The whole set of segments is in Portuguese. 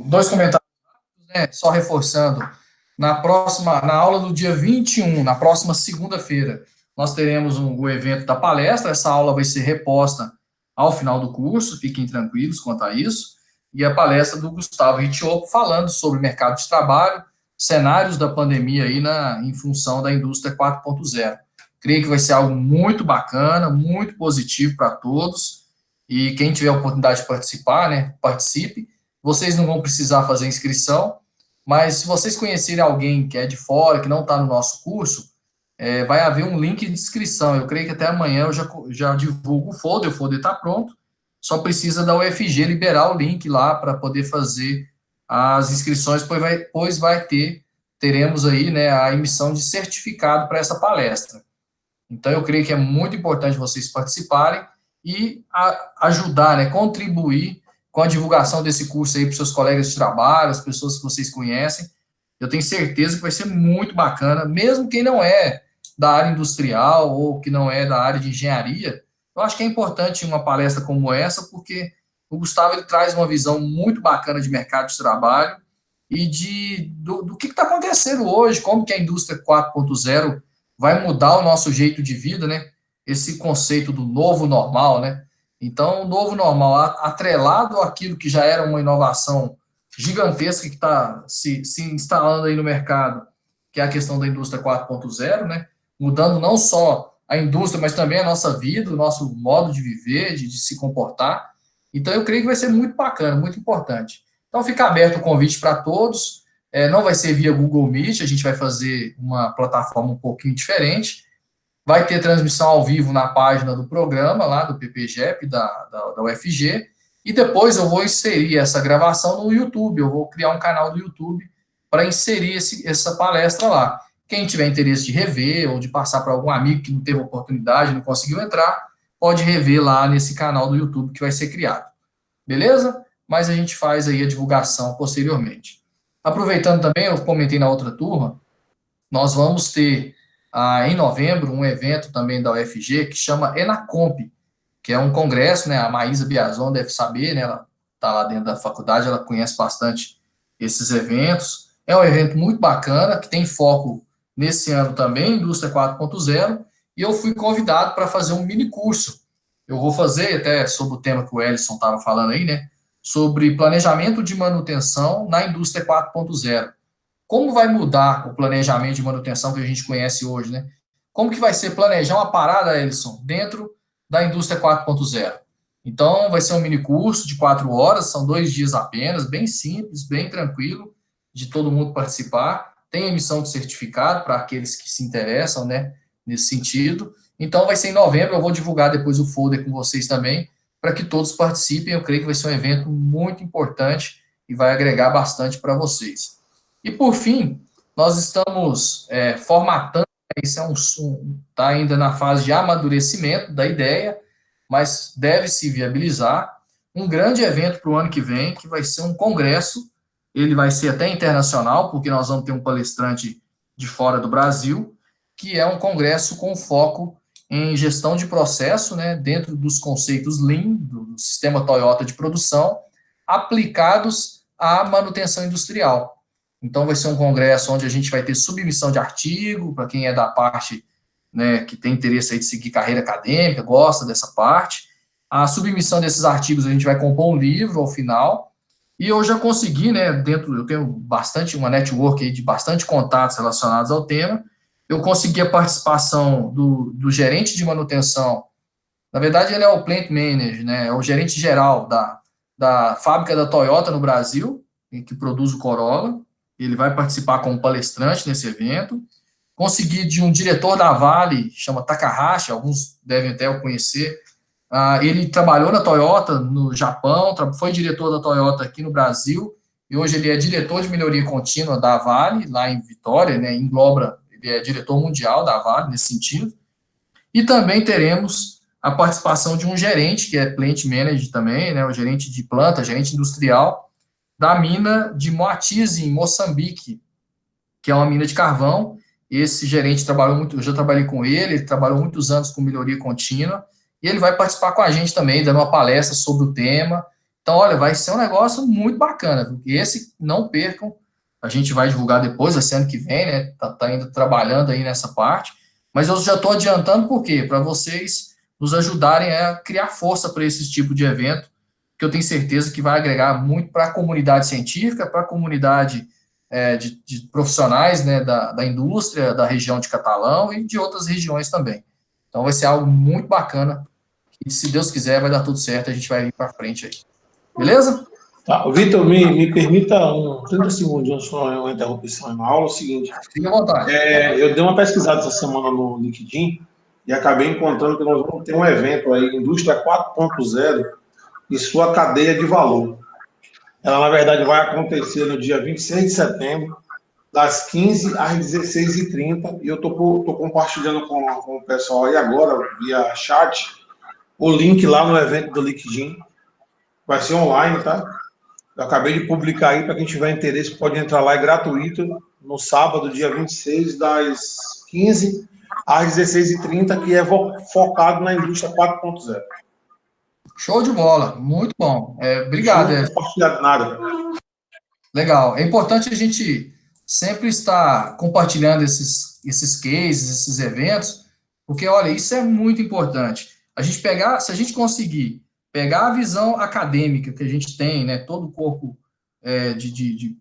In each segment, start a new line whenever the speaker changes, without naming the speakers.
Dois comentários, né? Só reforçando. Na aula do dia 21, na próxima segunda-feira, nós teremos o evento da palestra. Essa aula vai ser reposta ao final do curso, fiquem tranquilos quanto a isso. E a palestra do Gustavo Ritiopo falando sobre mercado de trabalho, cenários da pandemia aí em função da indústria 4.0. Creio que vai ser algo muito bacana, muito positivo para todos. E quem tiver a oportunidade de participar, né, participe. Vocês não vão precisar fazer inscrição, mas se vocês conhecerem alguém que é de fora, que não está no nosso curso, vai haver um link de inscrição. Eu creio que até amanhã eu já divulgo o folder está pronto, só precisa da UFG liberar o link lá para poder fazer as inscrições, teremos aí, né, a emissão de certificado para essa palestra. Então, eu creio que é muito importante vocês participarem e ajudar, né, contribuir com a divulgação desse curso aí para os seus colegas de trabalho, as pessoas que vocês conhecem. Eu tenho certeza que vai ser muito bacana, mesmo quem não é da área industrial ou que não é da área de engenharia. Eu acho que é importante uma palestra como essa, porque o Gustavo ele traz uma visão muito bacana de mercado de trabalho e do que está acontecendo hoje, como que a indústria 4.0 vai mudar o nosso jeito de vida, né? Esse conceito do novo normal, né? Então, o novo normal, atrelado àquilo que já era uma inovação gigantesca que está se instalando aí no mercado, que é a questão da indústria 4.0, né? Mudando não só a indústria, mas também a nossa vida, o nosso modo de viver, de se comportar. Então, eu creio que vai ser muito bacana, muito importante. Então, fica aberto o convite para todos. Não vai ser via Google Meet, a gente vai fazer uma plataforma um pouquinho diferente. Vai ter transmissão ao vivo na página do programa, lá do PPGEP, da UFG, e depois eu vou inserir essa gravação no YouTube, eu vou criar um canal do YouTube para inserir essa palestra lá. Quem tiver interesse de rever ou de passar para algum amigo que não teve oportunidade, não conseguiu entrar, pode rever lá nesse canal do YouTube que vai ser criado. Beleza? Mas a gente faz aí a divulgação posteriormente. Aproveitando também, eu comentei na outra turma, nós vamos ter em novembro um evento também da UFG que chama Enacomp, que é um congresso, né? A Maísa Biazon deve saber, né? Ela está lá dentro da faculdade, ela conhece bastante esses eventos. É um evento muito bacana, que tem foco nesse ano também, Indústria 4.0, e eu fui convidado para fazer um mini curso. Eu vou fazer, até sobre o tema que o Ellison estava falando aí, né? Sobre planejamento de manutenção na indústria 4.0. Como vai mudar o planejamento de manutenção que a gente conhece hoje, né? Como que vai ser planejar uma parada, Ellison, dentro da indústria 4.0? Então, vai ser um mini curso de 4 horas, são 2 dias apenas, bem simples, bem tranquilo, de todo mundo participar. Tem emissão de certificado para aqueles que se interessam, né, nesse sentido. Então, vai ser em novembro, eu vou divulgar depois o folder com vocês também, para que todos participem. Eu creio que vai ser um evento muito importante e vai agregar bastante para vocês. E, por fim, nós estamos formatando, isso está ainda na fase de amadurecimento da ideia, mas deve se viabilizar um grande evento para o ano que vem, que vai ser um congresso, ele vai ser até internacional, porque nós vamos ter um palestrante de fora do Brasil, que é um congresso com foco em gestão de processo, né, dentro dos conceitos Lean, do sistema Toyota de produção, aplicados à manutenção industrial. Então, vai ser um congresso onde a gente vai ter submissão de artigo, para quem é da parte, né, que tem interesse aí de seguir carreira acadêmica, gosta dessa parte. A submissão desses artigos, a gente vai compor um livro ao final. E eu já consegui, né, eu tenho uma network aí de bastante contatos relacionados ao tema. Eu consegui a participação do gerente de manutenção. Na verdade, ele é o plant manager, né, é o gerente geral da fábrica da Toyota no Brasil, que produz o Corolla. Ele vai participar como palestrante nesse evento. Consegui de um diretor da Vale, chama Takahashi, alguns devem até o conhecer. Ele trabalhou na Toyota no Japão, foi diretor da Toyota aqui no Brasil, e hoje ele é diretor de melhoria contínua da Vale, lá em Vitória, né, ele é diretor mundial da Vale nesse sentido. E também teremos a participação de um gerente, que é plant manager também, né, o gerente de planta, gerente industrial, da mina de Moatize, em Moçambique, que é uma mina de carvão. Esse gerente trabalhou muito, eu já trabalhei com ele trabalhou muitos anos com melhoria contínua, e ele vai participar com a gente também, dando uma palestra sobre o tema. Então, olha, vai ser um negócio muito bacana, porque esse, não percam, a gente vai divulgar depois, esse ano que vem, né, tá ainda trabalhando aí nessa parte, mas eu já estou adiantando por quê? Para vocês nos ajudarem a criar força para esse tipo de evento, que eu tenho certeza que vai agregar muito para a comunidade científica, para a comunidade de profissionais, né, da indústria, da região de Catalão e de outras regiões também. Então vai ser algo muito bacana, e se Deus quiser vai dar tudo certo, a gente vai ir para frente aí. Beleza?
Tá, Vitor, me permita 30 segundos antes de uma interrupção na aula. É o seguinte,
Fique à vontade.
eu dei uma pesquisada essa semana no LinkedIn e acabei encontrando que nós vamos ter um evento aí, Indústria 4.0 e sua cadeia de valor. Ela, na verdade, vai acontecer no dia 26 de setembro, das 15 às 16h30, e eu estou compartilhando com o pessoal aí agora, via chat, o link lá no evento do LinkedIn. Vai ser online, tá? Eu acabei de publicar aí, para quem tiver interesse, pode entrar lá, é gratuito, no sábado, dia 26, das 15 às 16h30, que é focado na indústria 4.0.
Show de bola, muito bom. Obrigado,
Deixa eu compartilhar nada.
Legal. É importante a gente sempre estar compartilhando esses cases, esses eventos, porque, olha, isso é muito importante. Se a gente conseguir pegar a visão acadêmica que a gente tem, né, todo o corpo de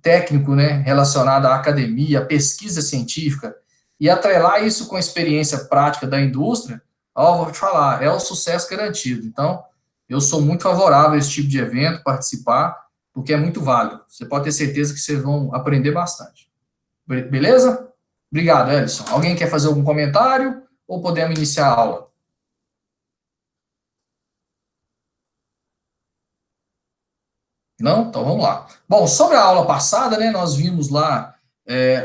técnico, né, relacionado à academia, à pesquisa científica, e atrelar isso com a experiência prática da indústria, ó, vou te falar, é o sucesso garantido. Então, eu sou muito favorável a esse tipo de evento, participar, porque é muito válido. Você pode ter certeza que vocês vão aprender bastante. Beleza? Obrigado, Edson. Alguém quer fazer algum comentário ou podemos iniciar a aula? Não? Então vamos lá. Bom, sobre a aula passada, né, nós vimos lá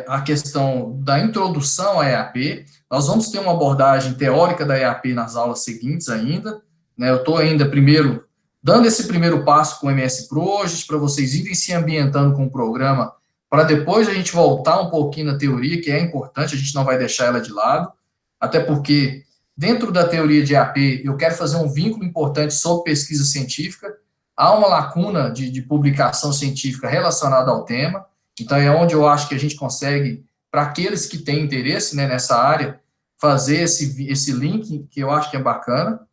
a questão da introdução à EAP. Nós vamos ter uma abordagem teórica da EAP nas aulas seguintes ainda. Né, eu estou ainda primeiro dando esse primeiro passo com o MS Project, para vocês irem se ambientando com o programa, para depois a gente voltar um pouquinho na teoria, que é importante, a gente não vai deixar ela de lado, até porque dentro da teoria de EAP eu quero fazer um vínculo importante sobre pesquisa científica. Há uma lacuna de publicação científica relacionada ao tema, então é onde eu acho que a gente consegue, para aqueles que têm interesse, né, nessa área, fazer esse link, que eu acho que é bacana,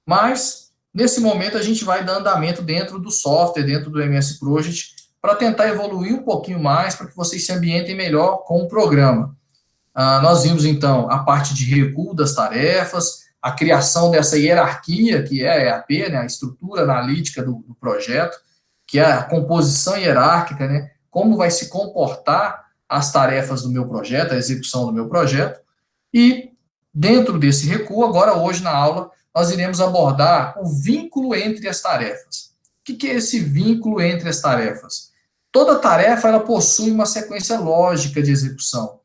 mas, nesse momento, a gente vai dar andamento dentro do software, dentro do MS Project, para tentar evoluir um pouquinho mais, para que vocês se ambientem melhor com o programa. Nós vimos, então, a parte de recuo das tarefas, a criação dessa hierarquia, que é a EAP, né, a estrutura analítica do projeto, que é a composição hierárquica, né, como vai se comportar as tarefas do meu projeto, a execução do meu projeto, e dentro desse recuo, agora hoje na aula, nós iremos abordar o vínculo entre as tarefas. O que é esse vínculo entre as tarefas? Toda tarefa, ela possui uma sequência lógica de execução.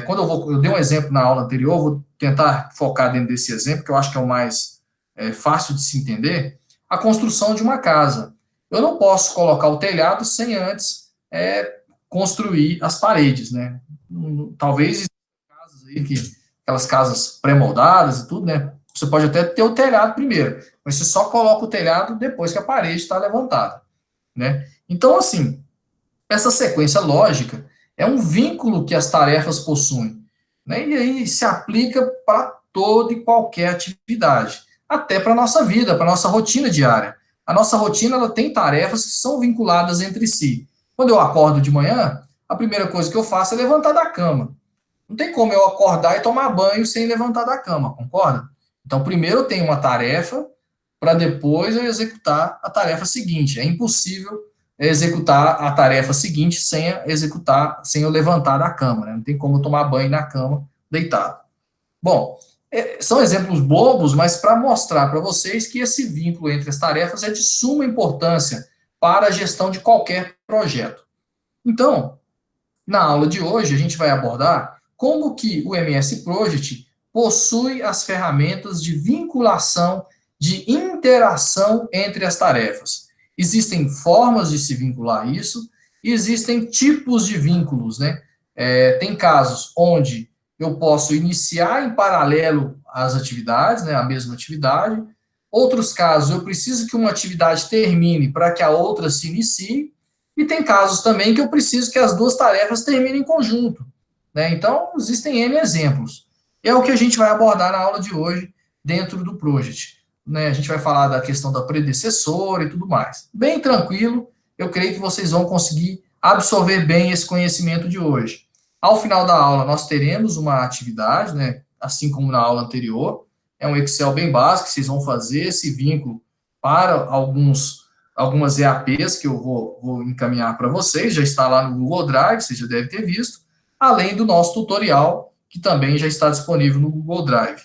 Quando eu dei um exemplo na aula anterior, vou tentar focar dentro desse exemplo, que eu acho que é o mais fácil de se entender, a construção de uma casa. Eu não posso colocar o telhado sem antes construir as paredes, né? Talvez casas aí aquelas casas pré-moldadas e tudo, né? Você pode até ter o telhado primeiro, mas você só coloca o telhado depois que a parede está levantada, né? Então, assim, essa sequência lógica é um vínculo que as tarefas possuem, né? E aí se aplica para toda e qualquer atividade, até para a nossa vida, para a nossa rotina diária. A nossa rotina, ela tem tarefas que são vinculadas entre si. Quando eu acordo de manhã, a primeira coisa que eu faço é levantar da cama. Não tem como eu acordar e tomar banho sem levantar da cama, concorda? Então, primeiro eu tenho uma tarefa para depois eu executar a tarefa seguinte. É impossível executar a tarefa seguinte sem eu levantar da cama, né? Não tem como eu tomar banho na cama deitado. Bom, são exemplos bobos, mas para mostrar para vocês que esse vínculo entre as tarefas é de suma importância para a gestão de qualquer projeto. Então, na aula de hoje, a gente vai abordar como que o MS Project possui as ferramentas de vinculação, de interação entre as tarefas. Existem formas de se vincular isso, e existem tipos de vínculos, né? Tem casos onde eu posso iniciar em paralelo as atividades, né, a mesma atividade, Outros casos, eu preciso que uma atividade termine para que a outra se inicie, e tem casos também que eu preciso que as duas tarefas terminem em conjunto, né? Então, existem N exemplos. É o que a gente vai abordar na aula de hoje dentro do Project, né? A gente vai falar da questão da predecessora e tudo mais. Bem tranquilo, eu creio que vocês vão conseguir absorver bem esse conhecimento de hoje. Ao final da aula, nós teremos uma atividade, né? Assim como na aula anterior, é um Excel bem básico, vocês vão fazer esse vínculo para algumas EAPs que eu vou encaminhar para vocês, já está lá no Google Drive, você já deve ter visto, além do nosso tutorial, que também já está disponível no Google Drive.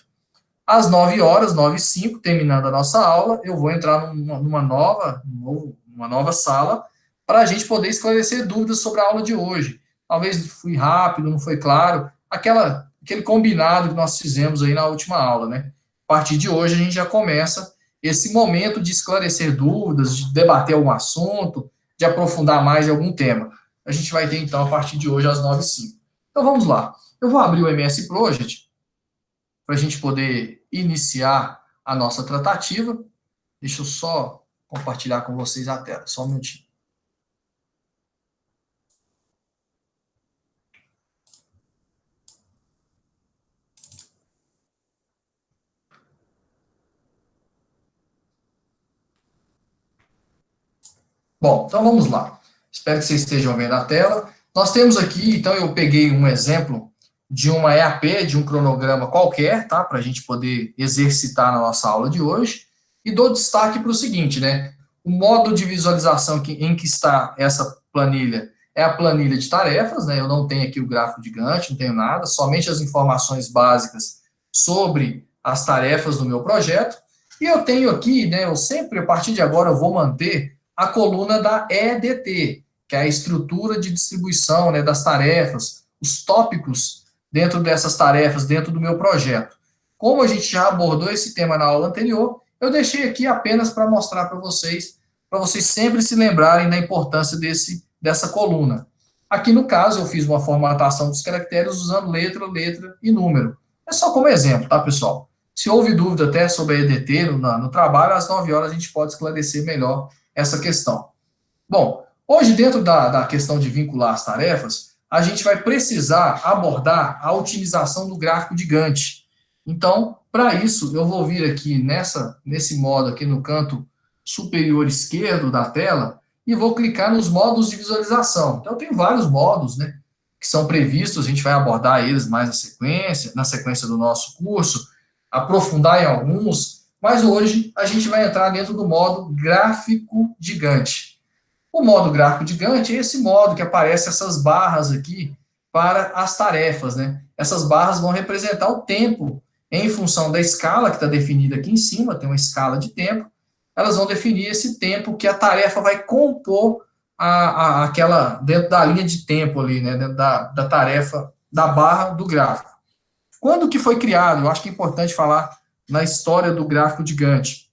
Às 9 horas, 9h05, terminando a nossa aula, eu vou entrar numa nova sala para a gente poder esclarecer dúvidas sobre a aula de hoje. Talvez fui rápido, não foi claro, aquele combinado que nós fizemos aí na última aula, né? A partir de hoje, a gente já começa esse momento de esclarecer dúvidas, de debater algum assunto, de aprofundar mais em algum tema. A gente vai ter, então, a partir de hoje, às 9h05. Então, vamos lá. Eu vou abrir o MS Project para a gente poder iniciar a nossa tratativa. Deixa eu só compartilhar com vocês a tela, só um minutinho. Bom, então vamos lá. Espero que vocês estejam vendo a tela. Nós temos aqui, então eu peguei um exemplo de uma EAP, de um cronograma qualquer, tá? Para a gente poder exercitar na nossa aula de hoje. E dou destaque para o seguinte, né? O modo de visualização em que está essa planilha é a planilha de tarefas, né? Eu não tenho aqui o gráfico de Gantt, não tenho nada, somente as informações básicas sobre as tarefas do meu projeto. E eu tenho aqui, né? Eu sempre, a partir de agora, eu vou manter a coluna da EDT, que é a estrutura de distribuição, né, das tarefas, os tópicos dentro dessas tarefas, dentro do meu projeto. Como a gente já abordou esse tema na aula anterior, eu deixei aqui apenas para mostrar para vocês sempre se lembrarem da importância dessa coluna. Aqui no caso, eu fiz uma formatação dos caracteres usando letra e número. É só como exemplo, tá, pessoal? Se houve dúvida até sobre a EDT no trabalho, às 9 horas a gente pode esclarecer melhor essa questão. Bom, hoje dentro da questão de vincular as tarefas, a gente vai precisar abordar a utilização do gráfico de Gantt. Então, para isso, eu vou vir aqui nesse modo aqui no canto superior esquerdo da tela e vou clicar nos modos de visualização. Então, tem vários modos, né, que são previstos, a gente vai abordar eles mais na sequência do nosso curso, aprofundar em alguns, mas hoje a gente vai entrar dentro do modo gráfico de Gantt. O modo gráfico de Gantt é esse modo que aparece essas barras aqui para as tarefas, né? Essas barras vão representar o tempo em função da escala que está definida aqui em cima, tem uma escala de tempo, elas vão definir esse tempo que a tarefa vai compor aquela, dentro da linha de tempo ali, né? Dentro da tarefa, da barra do gráfico. Quando que foi criado? Eu acho que é importante falar na história do gráfico de Gantt.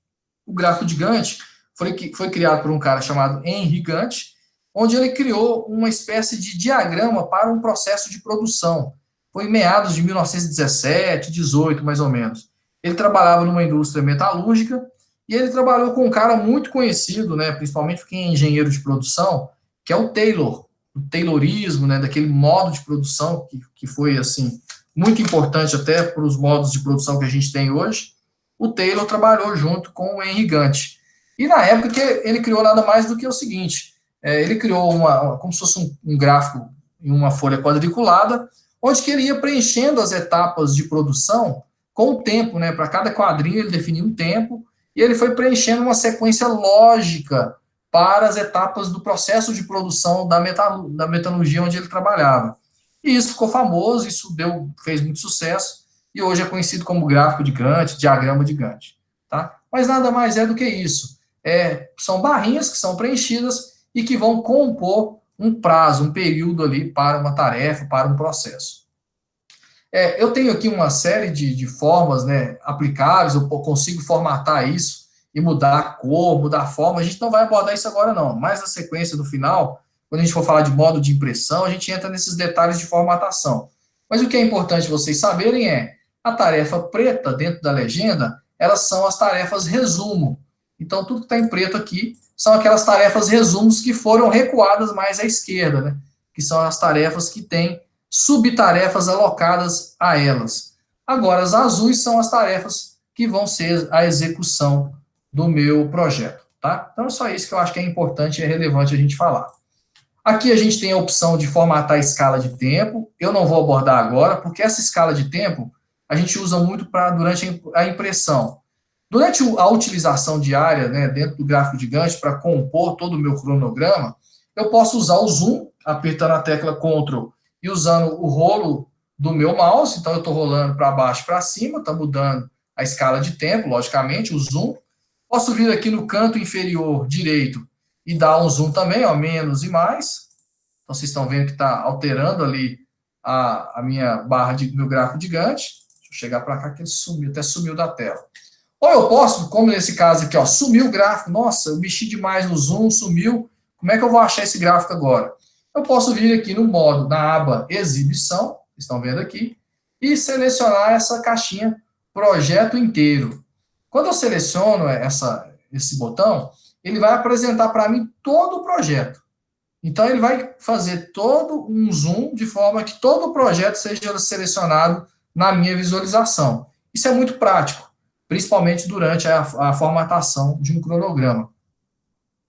O gráfico de Gantt foi criado por um cara chamado Henry Gantt, onde ele criou uma espécie de diagrama para um processo de produção. Foi em meados de 1917, 18, mais ou menos. Ele trabalhava numa indústria metalúrgica e ele trabalhou com um cara muito conhecido, né, principalmente quem é engenheiro de produção, que é o Taylor, o Taylorismo, né, daquele modo de produção que foi, assim, muito importante até para os modos de produção que a gente tem hoje. O Taylor trabalhou junto com o Henry Gantt. E na época que ele criou nada mais do que o seguinte, ele criou como se fosse um gráfico em uma folha quadriculada, onde que ele ia preenchendo as etapas de produção com o tempo, né? Para cada quadrinho ele definia um tempo, e ele foi preenchendo uma sequência lógica para as etapas do processo de produção da metalurgia onde ele trabalhava. E isso ficou famoso, fez muito sucesso, e hoje é conhecido como gráfico de Gantt, diagrama de Gantt. Tá? Mas nada mais é do que isso. São barrinhas que são preenchidas e que vão compor um prazo, um período ali para uma tarefa, para um processo. Eu tenho aqui uma série de formas, né, aplicáveis, eu consigo formatar isso e mudar a cor, mudar a forma. A gente não vai abordar isso agora, não. Mas na sequência, no final, quando a gente for falar de modo de impressão, a gente entra nesses detalhes de formatação. Mas o que é importante vocês saberem a tarefa preta dentro da legenda, elas são as tarefas resumo. Então, tudo que está em preto aqui são aquelas tarefas resumos que foram recuadas mais à esquerda, né? Que são as tarefas que têm subtarefas alocadas a elas. Agora, as azuis são as tarefas que vão ser a execução do meu projeto, tá? Então, é só isso que eu acho que é importante e é relevante a gente falar. Aqui a gente tem a opção de formatar a escala de tempo. Eu não vou abordar agora, porque essa escala de tempo a gente usa muito durante a impressão. Durante a utilização diária, né, dentro do gráfico de Gantt, para compor todo o meu cronograma, eu posso usar o zoom, apertando a tecla Ctrl e usando o rolo do meu mouse. Então, eu estou rolando para baixo e para cima, está mudando a escala de tempo, logicamente, o zoom. Posso vir aqui no canto inferior direito e dar um zoom também, ó, menos e mais. Então, vocês estão vendo que está alterando ali a minha barra de meu gráfico de Gantt. Deixa eu chegar para cá que ele sumiu, até sumiu da tela. Ou eu posso, como nesse caso aqui, ó, sumiu o gráfico, nossa, eu mexi demais no zoom, sumiu, como é que eu vou achar esse gráfico agora? Eu posso vir aqui no modo, na aba exibição, vocês estão vendo aqui, e selecionar essa caixinha projeto inteiro. Quando eu seleciono esse botão, ele vai apresentar para mim todo o projeto. Então, ele vai fazer todo um zoom de forma que todo o projeto seja selecionado na minha visualização. Isso é muito prático, principalmente durante a formatação de um cronograma.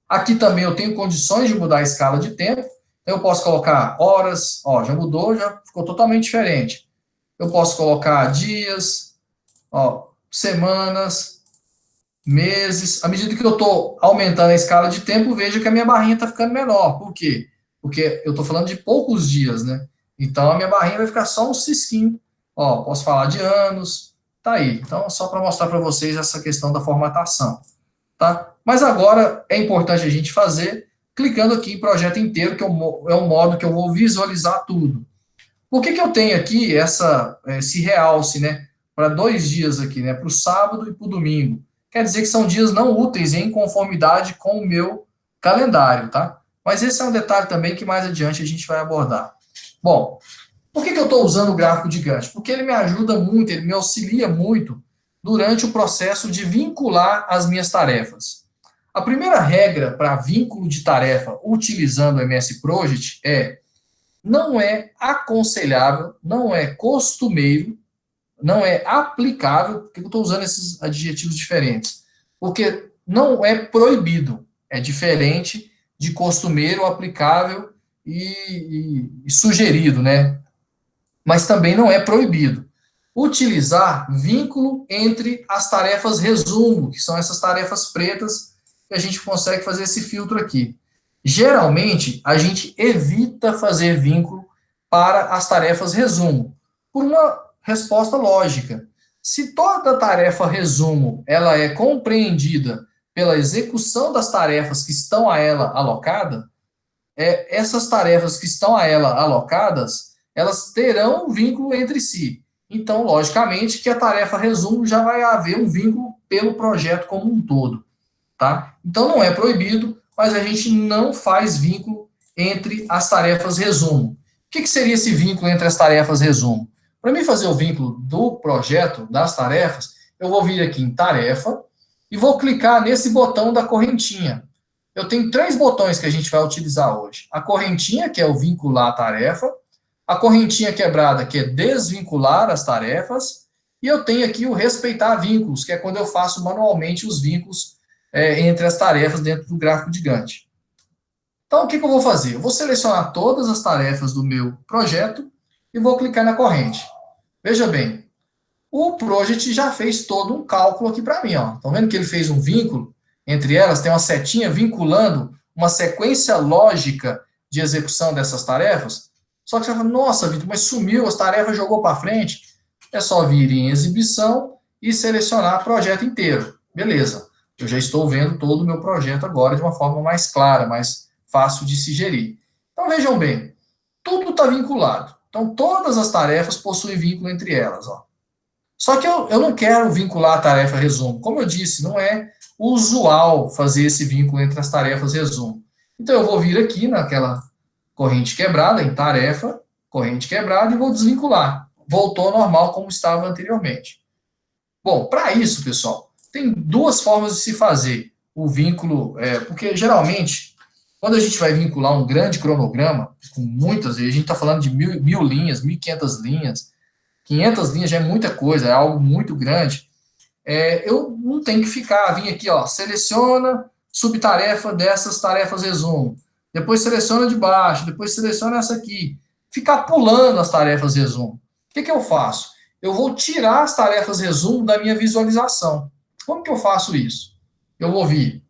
Aqui também eu tenho condições de mudar a escala de tempo. Então, eu posso colocar horas, ó, já mudou, já ficou totalmente diferente. Eu posso colocar dias, ó, semanas, meses. À medida que eu estou aumentando a escala de tempo, veja que a minha barrinha está ficando menor. Por quê? Porque eu estou falando de poucos dias, né? Então, a minha barrinha vai ficar só um cisquinho. Ó, posso falar de anos, tá aí. Então, só para mostrar para vocês essa questão da formatação, tá? Mas agora é importante a gente fazer clicando aqui em projeto inteiro, que é um modo que eu vou visualizar tudo. Por que eu tenho aqui esse realce, né? Para 2 dias aqui, né? Para o sábado e para o domingo. Quer dizer que são dias não úteis em conformidade com o meu calendário, tá? Mas esse é um detalhe também que mais adiante a gente vai abordar. Bom, por que eu estou usando o gráfico de Gantt? Porque ele me ajuda muito, ele me auxilia muito durante o processo de vincular as minhas tarefas. A primeira regra para vínculo de tarefa utilizando o MS Project não é aconselhável, não é costumeiro, não é aplicável, porque eu estou usando esses adjetivos diferentes, porque não é proibido, é diferente de costumeiro, aplicável e sugerido, né? Mas também não é proibido. Utilizar vínculo entre as tarefas resumo, que são essas tarefas pretas, que a gente consegue fazer esse filtro aqui. Geralmente, a gente evita fazer vínculo para as tarefas resumo, por uma resposta lógica. Se toda tarefa resumo ela é compreendida pela execução das tarefas que estão a ela alocada, essas tarefas que estão a ela alocadas, elas terão um vínculo entre si. Então, logicamente, que a tarefa resumo já vai haver um vínculo pelo projeto como um todo, tá? Então, não é proibido, mas a gente não faz vínculo entre as tarefas resumo. O que seria esse vínculo entre as tarefas resumo? Para mim fazer o vínculo do projeto, das tarefas, eu vou vir aqui em tarefa e vou clicar nesse botão da correntinha. Eu tenho 3 botões que a gente vai utilizar hoje. A correntinha, que é o vincular a tarefa, a correntinha quebrada, que é desvincular as tarefas, e eu tenho aqui o respeitar vínculos, que é quando eu faço manualmente os vínculos entre as tarefas dentro do gráfico de Gantt. Então, o que eu vou fazer? Eu vou selecionar todas as tarefas do meu projeto e vou clicar na corrente. Veja bem, o Project já fez todo um cálculo aqui para mim. Estão vendo que ele fez um vínculo? Entre elas, tem uma setinha vinculando uma sequência lógica de execução dessas tarefas. Só que você fala, nossa, Vitor, mas sumiu, as tarefas jogou para frente. É só vir em exibição e selecionar projeto inteiro. Beleza, eu já estou vendo todo o meu projeto agora de uma forma mais clara, mais fácil de se gerir. Então, vejam bem, tudo está vinculado. Então, todas as tarefas possuem vínculo entre elas. Só que eu não quero vincular a tarefa resumo. Como eu disse, não é usual fazer esse vínculo entre as tarefas resumo. Então, eu vou vir aqui naquela corrente quebrada, em tarefa, corrente quebrada, e vou desvincular. Voltou ao normal como estava anteriormente. Bom, para isso, pessoal, tem duas formas de se fazer o vínculo, porque geralmente, quando a gente vai vincular um grande cronograma, com muitas, a gente está falando de mil linhas, 1.500 linhas, 500 linhas já é muita coisa, é algo muito grande, eu não tenho que vir aqui, ó, seleciona subtarefa dessas tarefas resumo, depois seleciona de baixo, depois seleciona essa aqui, ficar pulando as tarefas resumo. O que eu faço? Eu vou tirar as tarefas resumo da minha visualização. Como que eu faço isso? Eu vou vir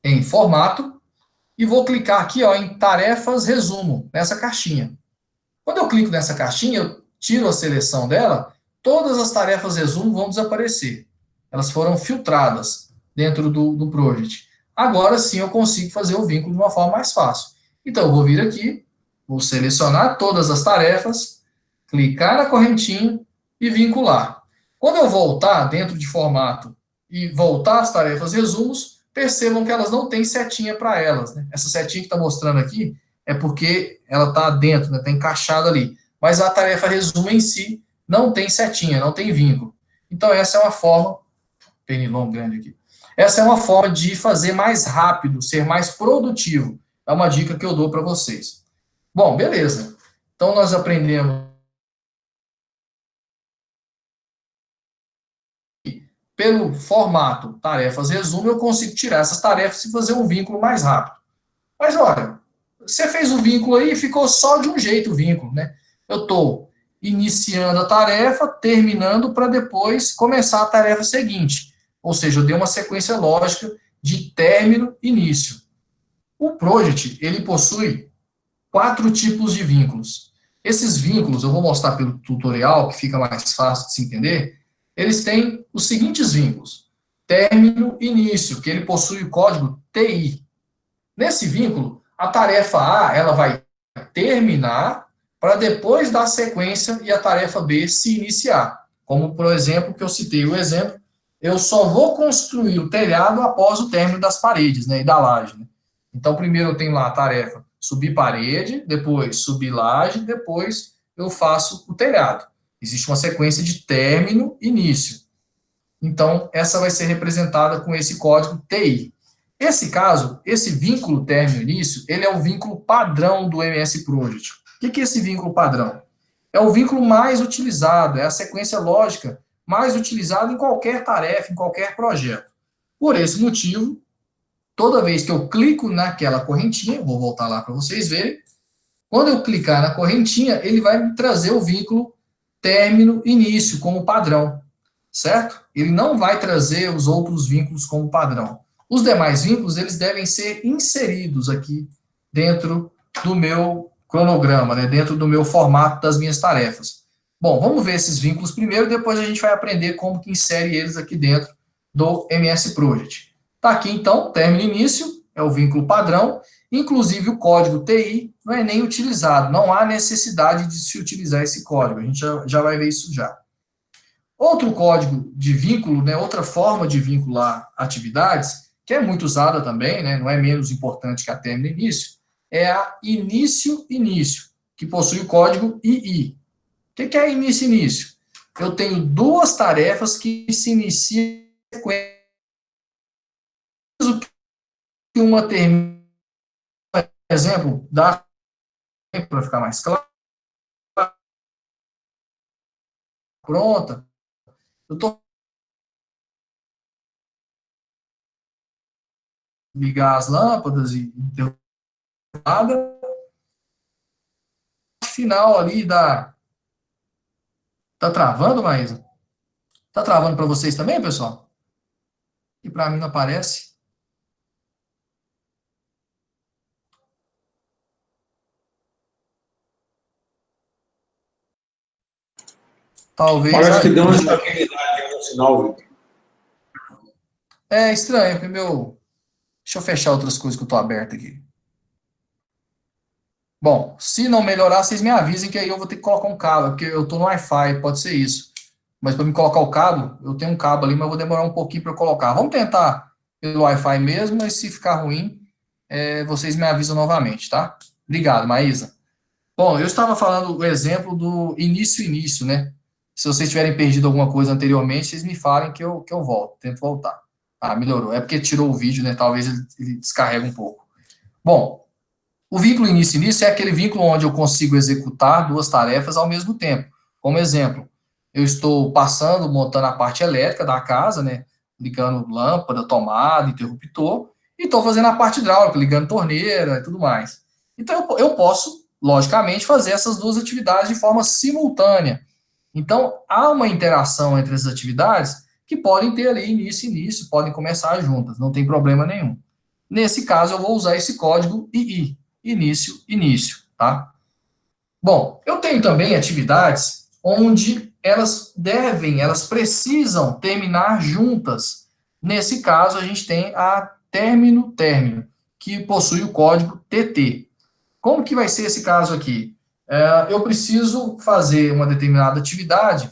em formato e vou clicar aqui, ó, em tarefas resumo, nessa caixinha. Quando eu clico nessa caixinha, eu tiro a seleção dela, todas as tarefas resumo vão desaparecer. Elas foram filtradas dentro do project. Agora sim eu consigo fazer o vínculo de uma forma mais fácil. Então eu vou vir aqui, vou selecionar todas as tarefas, clicar na correntinha e vincular. Quando eu voltar dentro de formato e voltar às tarefas resumos, percebam que elas não têm setinha para elas. Né? Essa setinha que está mostrando aqui é porque ela está dentro, está encaixada ali. Mas a tarefa resumo em si não tem setinha, não tem vínculo. Então essa é uma forma, pernilongo grande aqui, essa é uma forma de fazer mais rápido, ser mais produtivo. É uma dica que eu dou para vocês. Bom, beleza. Então nós aprendemos pelo formato tarefas resumo, eu consigo tirar essas tarefas e fazer um vínculo mais rápido. Mas olha, você fez o vínculo aí e ficou só de um jeito o vínculo, né? Eu estou iniciando a tarefa, terminando para depois começar a tarefa seguinte. Ou seja, eu dei uma sequência lógica de término e início. O Project, ele possui 4 tipos de vínculos. Esses vínculos, eu vou mostrar pelo tutorial, que fica mais fácil de se entender, eles têm os seguintes vínculos. Término e início, que ele possui o código TI. Nesse vínculo, a tarefa A ela vai terminar para depois dar sequência e a tarefa B se iniciar. Como, por exemplo, que eu citei o exemplo, eu só vou construir o telhado após o término das paredes, né, e da laje. Né? Então, primeiro eu tenho lá a tarefa subir parede, depois subir laje, depois eu faço o telhado. Existe uma sequência de término e início. Então, essa vai ser representada com esse código TI. Esse caso, esse vínculo término-início, ele é o vínculo padrão do MS Project. O que é esse vínculo padrão? É o vínculo mais utilizado, é a sequência lógica mais utilizada em qualquer tarefa, em qualquer projeto. Por esse motivo, toda vez que eu clico naquela correntinha, vou voltar lá para vocês verem, quando eu clicar na correntinha, ele vai me trazer o vínculo término-início como padrão, certo? Ele não vai trazer os outros vínculos como padrão. Os demais vínculos, eles devem ser inseridos aqui dentro do meu cronograma, né, dentro do meu formato das minhas tarefas. Bom, vamos ver esses vínculos primeiro, depois a gente vai aprender como que insere eles aqui dentro do MS Project. Tá aqui, então, término e início, é o vínculo padrão, inclusive o código TI não é nem utilizado, não há necessidade de se utilizar esse código, a gente já vai ver isso já. Outro código de vínculo, né, outra forma de vincular atividades, que é muito usada também, né, não é menos importante que a término e início, é a início-início, que possui o código II. O que é início-início? Eu tenho duas tarefas que se iniciam em sequência, que uma termina, por exemplo, dá para ficar mais claro, pronta, eu estou ligar as lâmpadas e nada, final ali da... Tá travando, Maísa? Tá travando para vocês também, pessoal? E para mim não aparece. Talvez...
Parece que deu uma estabilidade no sinal, Vitor.
É estranho, porque meu... Deixa eu fechar outras coisas que eu tô aberto aqui. Bom, se não melhorar, vocês me avisem que aí eu vou ter que colocar um cabo, porque eu tô no Wi-Fi, pode ser isso. Mas para me colocar o cabo, eu tenho um cabo ali, mas eu vou demorar um pouquinho para colocar. Vamos tentar pelo Wi-Fi mesmo, mas se ficar ruim, vocês me avisam novamente, tá? Obrigado, Maísa. Bom, eu estava falando o exemplo do início-início, né? Se vocês tiverem perdido alguma coisa anteriormente, vocês me falem que eu volto, tento voltar. Ah, melhorou. É porque tirou o vídeo, né? Talvez ele descarrega um pouco. Bom, o vínculo início-início é aquele vínculo onde eu consigo executar duas tarefas ao mesmo tempo. Como exemplo, eu estou passando, montando a parte elétrica da casa, né? Ligando lâmpada, tomada, interruptor, e estou fazendo a parte hidráulica, ligando torneira e tudo mais. Então, eu posso, logicamente, fazer essas duas atividades de forma simultânea. Então, há uma interação entre as atividades que podem ter ali início e início, podem começar juntas, não tem problema nenhum. Nesse caso, eu vou usar esse código II, início, início, tá? Bom, eu tenho também atividades onde elas precisam terminar juntas. Nesse caso, a gente tem a término, término, que possui o código TT. Como que vai ser esse caso aqui? Eu preciso fazer uma determinada atividade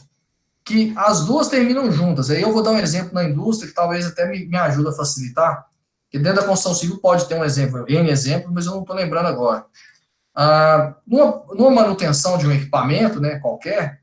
que as duas terminam juntas. Aí eu vou dar um exemplo na indústria que talvez até me ajude a facilitar, que dentro da construção civil pode ter um exemplo, N exemplos, mas eu não estou lembrando agora. Numa manutenção de um equipamento, né, qualquer,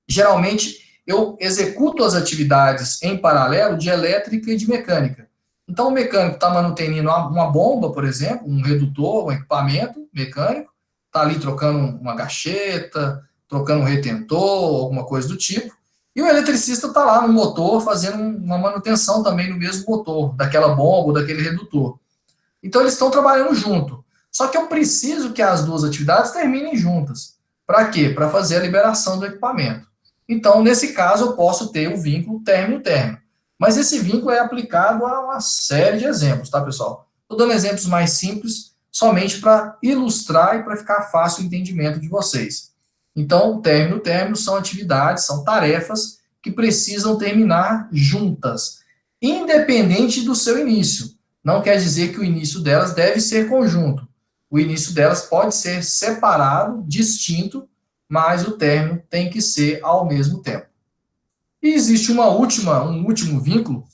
geralmente eu executo as atividades em paralelo de elétrica e de mecânica. Então, o mecânico está mantendo uma bomba, por exemplo, um redutor, um equipamento mecânico, está ali trocando uma gacheta, trocando um retentor, alguma coisa do tipo, e o eletricista está lá no motor fazendo uma manutenção também no mesmo motor, daquela bomba ou daquele redutor. Então, eles estão trabalhando junto. Só que eu preciso que as duas atividades terminem juntas. Para quê? Para fazer a liberação do equipamento. Então, nesse caso, eu posso ter o vínculo término-término. Mas esse vínculo é aplicado a uma série de exemplos, tá, pessoal? Estou dando exemplos mais simples, somente para ilustrar e para ficar fácil o entendimento de vocês. Então, término-término são atividades, são tarefas que precisam terminar juntas, independente do seu início. Não quer dizer que o início delas deve ser conjunto. O início delas pode ser separado, distinto, mas o término tem que ser ao mesmo tempo. E existe um último vínculo,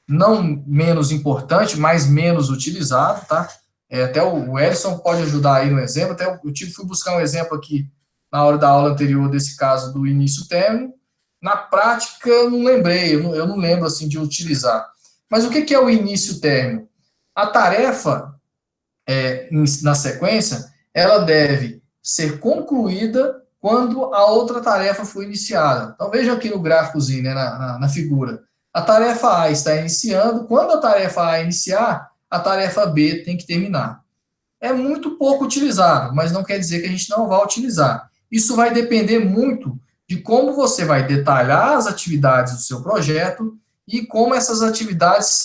não menos importante, mas menos utilizado, tá? Até o Edson pode ajudar aí no exemplo, até eu fui buscar um exemplo aqui na hora da aula anterior desse caso do início-término. Na prática, eu não lembrei, eu não lembro assim de utilizar. Mas o que é o início-término? A tarefa, na sequência, ela deve ser concluída quando a outra tarefa for iniciada. Então, vejam aqui no gráficozinho, né, na figura. A tarefa A está iniciando, quando a tarefa A iniciar, a tarefa B tem que terminar. É muito pouco utilizado, mas não quer dizer que a gente não vá utilizar. Isso vai depender muito de como você vai detalhar as atividades do seu projeto e como essas atividades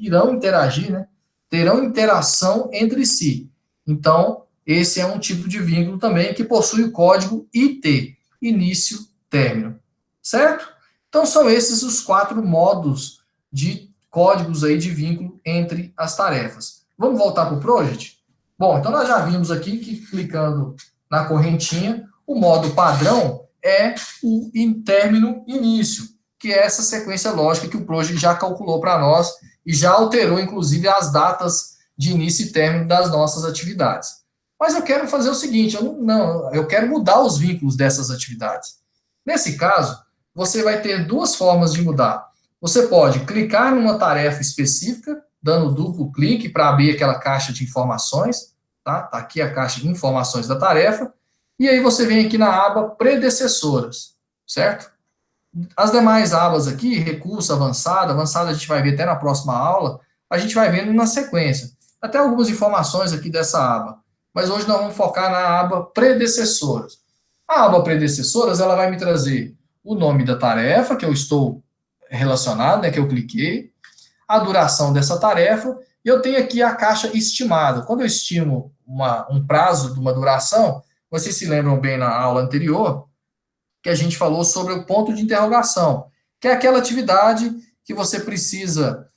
irão interagir, né? Terão interação entre si. Então, esse é um tipo de vínculo também que possui o código IT, início, término. Certo? Então, são esses os 4 modos de códigos aí de vínculo entre as tarefas. Vamos voltar para o Project? Bom, então nós já vimos aqui que clicando na correntinha, o modo padrão é o término início, que é essa sequência lógica que o Project já calculou para nós e já alterou, inclusive, as datas de início e término das nossas atividades. Mas eu quero fazer o seguinte, eu quero mudar os vínculos dessas atividades. Nesse caso, você vai ter 2 formas de mudar. Você pode clicar numa tarefa específica, dando duplo clique para abrir aquela caixa de informações, tá? Tá aqui a caixa de informações da tarefa, e aí você vem aqui na aba predecessoras, certo? As demais abas aqui, recurso, avançado a gente vai ver até na próxima aula, a gente vai vendo na sequência. Até algumas informações aqui dessa aba, mas hoje nós vamos focar na aba predecessoras. A aba predecessoras, ela vai me trazer o nome da tarefa que eu estou relacionado, né, que eu cliquei, a duração dessa tarefa, e eu tenho aqui a caixa estimada. Quando eu estimo um prazo de uma duração, vocês se lembram bem na aula anterior, que a gente falou sobre o ponto de interrogação, que é aquela atividade que você precisa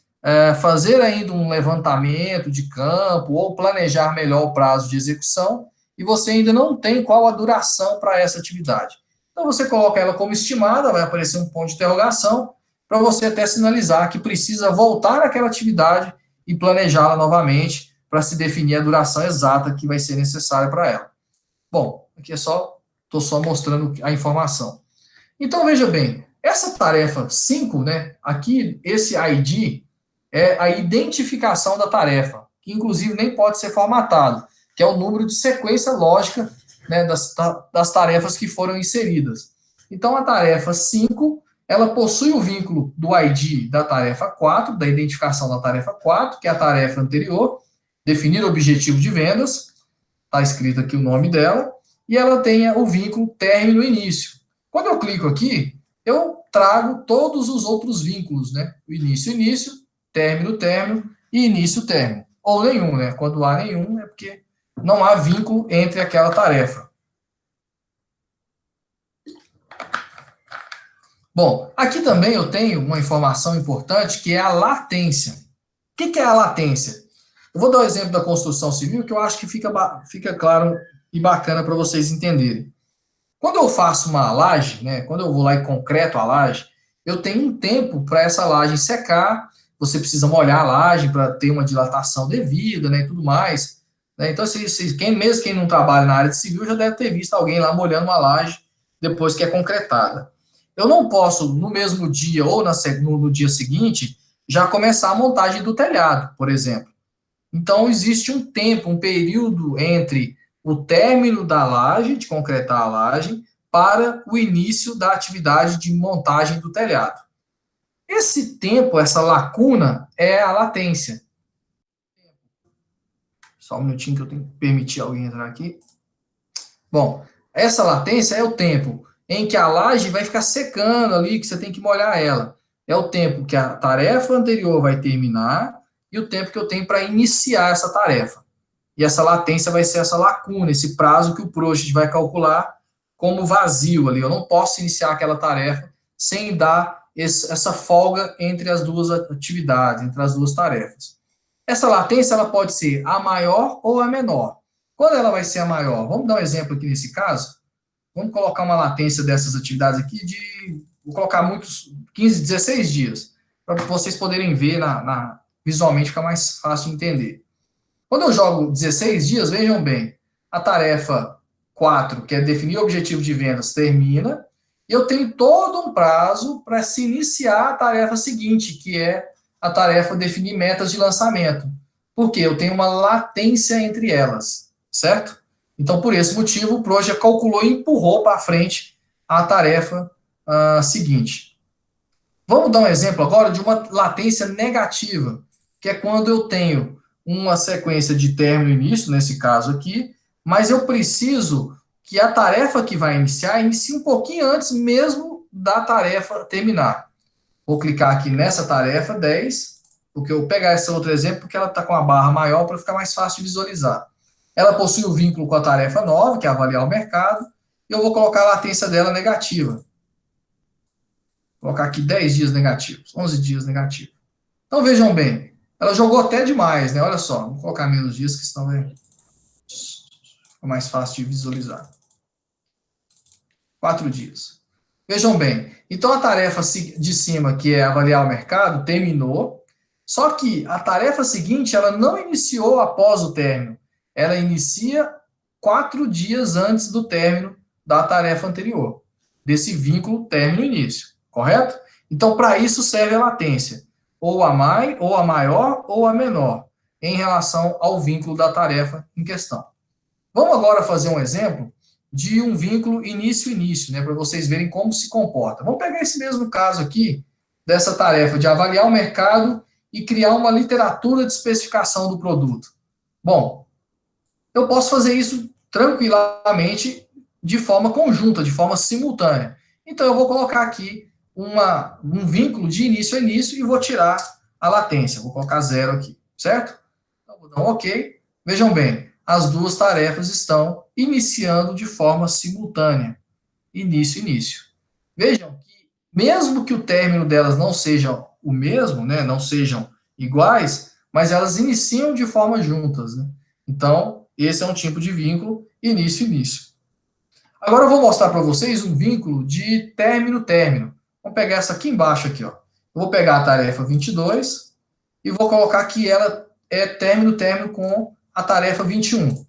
fazer ainda um levantamento de campo ou planejar melhor o prazo de execução, e você ainda não tem qual a duração para essa atividade. Então, você coloca ela como estimada, vai aparecer um ponto de interrogação, para você até sinalizar que precisa voltar àquela atividade e planejá-la novamente para se definir a duração exata que vai ser necessária para ela. Bom, aqui é só estou só mostrando a informação. Então, veja bem, essa tarefa 5, né, aqui, esse ID é a identificação da tarefa, que inclusive nem pode ser formatado, que é o número de sequência lógica, né, das tarefas que foram inseridas. Então, a tarefa 5, ela possui o vínculo do ID da tarefa 4, da identificação da tarefa 4, que é a tarefa anterior, definir o objetivo de vendas, está escrito aqui o nome dela, e ela tem o vínculo término início. Quando eu clico aqui, eu trago todos os outros vínculos, né? O início, início, término, término e início, término. Ou nenhum, né? Quando há nenhum, é porque não há vínculo entre aquela tarefa. Bom, aqui também eu tenho uma informação importante que é a latência. O que é a latência? Eu vou dar o exemplo da construção civil que eu acho que fica claro e bacana para vocês entenderem. Quando eu faço uma laje, né, quando eu vou lá e concreto a laje, eu tenho um tempo para essa laje secar, você precisa molhar a laje para ter uma dilatação devida, né, e tudo mais. Né? Então, mesmo quem não trabalha na área de civil já deve ter visto alguém lá molhando uma laje depois que é concretada. Eu não posso, no mesmo dia ou no dia seguinte, já começar a montagem do telhado, por exemplo. Então, existe um tempo, um período entre o término da laje, de concretar a laje, para o início da atividade de montagem do telhado. Esse tempo, essa lacuna, é a latência. Só um minutinho que eu tenho que permitir alguém entrar aqui. Bom, essa latência é o tempo em que a laje vai ficar secando ali, que você tem que molhar ela. É o tempo que a tarefa anterior vai terminar e o tempo que eu tenho para iniciar essa tarefa. E essa latência vai ser essa lacuna, esse prazo que o Project vai calcular como vazio ali. Eu não posso iniciar aquela tarefa sem dar essa folga entre as duas atividades, entre as duas tarefas. Essa latência ela pode ser a maior ou a menor. Quando ela vai ser a maior? Vamos dar um exemplo aqui nesse caso. Vamos colocar uma latência dessas atividades aqui vou colocar muitos, 15, 16 dias, para vocês poderem ver visualmente, fica mais fácil de entender. Quando eu jogo 16 dias, vejam bem, a tarefa 4, que é definir o objetivo de vendas, termina, e eu tenho todo um prazo para se iniciar a tarefa seguinte, que é a tarefa definir metas de lançamento. Porque eu tenho uma latência entre elas, certo? Então, por esse motivo, o Project calculou e empurrou para frente a tarefa seguinte. Vamos dar um exemplo agora de uma latência negativa, que é quando eu tenho uma sequência de término e início, nesse caso aqui, mas eu preciso que a tarefa que vai iniciar inicie um pouquinho antes mesmo da tarefa terminar. Vou clicar aqui nessa tarefa 10, porque eu vou pegar esse outro exemplo, porque ela está com a barra maior para ficar mais fácil de visualizar. Ela possui o vínculo com a tarefa 9, que é avaliar o mercado, e eu vou colocar a latência dela negativa. Vou colocar aqui 10 dias negativos, 11 dias negativos. Então, vejam bem, ela jogou até demais, né? Olha só, vou colocar menos dias, que senão vai ficar mais fácil de visualizar. 4 dias. Vejam bem, então a tarefa de cima, que é avaliar o mercado, terminou, só que a tarefa seguinte, ela não iniciou após o término, ela inicia 4 dias antes do término da tarefa anterior, desse vínculo término-início, correto? Então, para isso serve a latência, ou a maior ou a menor, em relação ao vínculo da tarefa em questão. Vamos agora fazer um exemplo de um vínculo início-início, né, para vocês verem como se comporta. Vamos pegar esse mesmo caso aqui, dessa tarefa de avaliar o mercado e criar uma literatura de especificação do produto. Bom, eu posso fazer isso tranquilamente de forma conjunta, de forma simultânea. Então, eu vou colocar aqui um vínculo de início a início e vou tirar a latência. Vou colocar 0 aqui, certo? Então, vou dar um OK. Vejam bem, as duas tarefas estão iniciando de forma simultânea. Início, início. Vejam que, mesmo que o término delas não seja o mesmo, né, não sejam iguais, mas elas iniciam de forma juntas, né? Então, esse é um tipo de vínculo início, início. Agora eu vou mostrar para vocês um vínculo de término, término. Vamos pegar essa aqui embaixo aqui, ó. Eu vou pegar a tarefa 22 e vou colocar que ela é término, término com a tarefa 21.